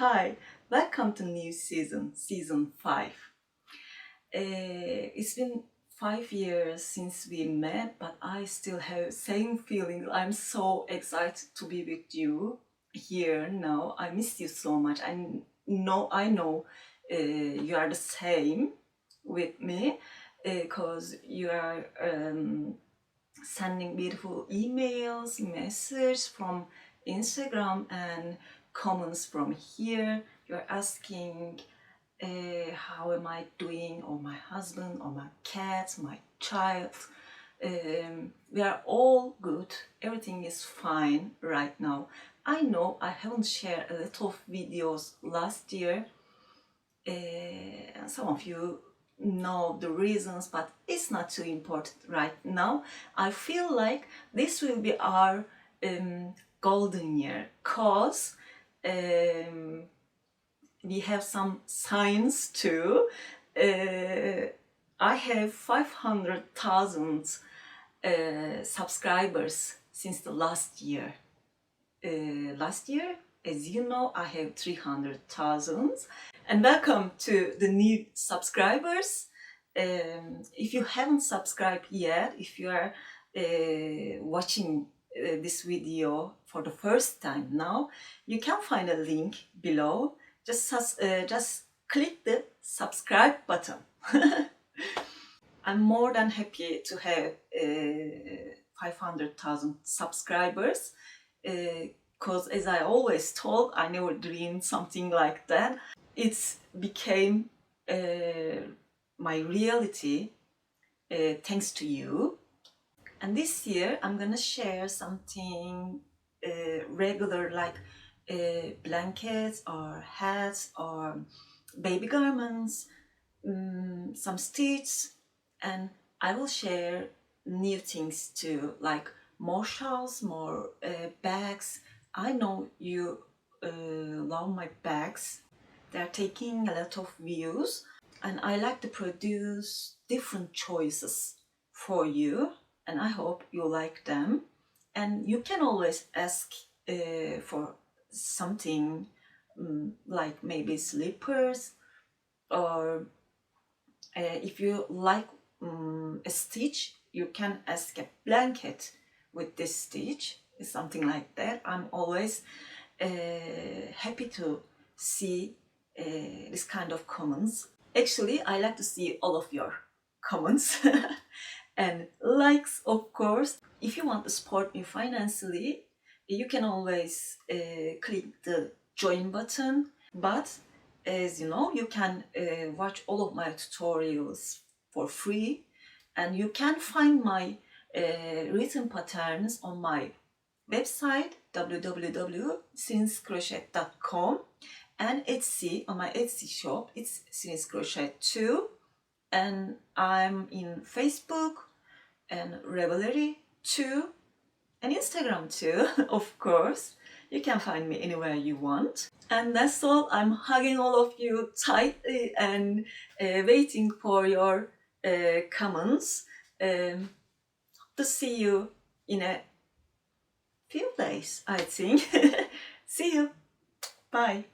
Hi, welcome to new season 5. It's been 5 years since we met, but I still have same feeling. I'm so excited to be with you here now. I miss you so much. I know you are the same with me because you are sending beautiful emails, messages from Instagram and comments from here. You're asking how am I doing, or my husband, or my cat, my child. We are all good. Everything is fine right now. I know I haven't shared a lot of videos last year. Some of you know the reasons, but it's not too important right now. I feel like this will be our golden year, cause we have some signs too. I have 500,000 subscribers since the last year. Last year, as you know, I have 300,000. And welcome to the new subscribers. If you haven't subscribed yet, if you are watching this video for the first time now, you can find a link below. Just click the subscribe button. I'm more than happy to have 500,000 subscribers because, as I always told, I never dreamed something like that. It became my reality thanks to you. And this year I'm gonna share something regular, like blankets or hats or baby garments, some stitches, and I will share new things too, like more shawls, more bags. I know you love my bags. They're taking a lot of views, and I like to produce different choices for you, and I hope you like them. And you can always ask for something like maybe slippers, or if you like a stitch, you can ask a blanket with this stitch, something like that. I'm always happy to see this kind of comments. Actually, I like to see all of your comments and likes, of course. If you want to support me financially, you can always click the join button. But as you know, you can watch all of my tutorials for free, and you can find my written patterns on my website www.sirincrochet.com, and Etsy, on my Etsy shop, it's Sirin's Crochet too. And I'm in Facebook and Ravelry too, and Instagram too, of course. You can find me anywhere you want. And that's all. I'm hugging all of you tightly and waiting for your comments. To see you in a few days, I think. See you. Bye.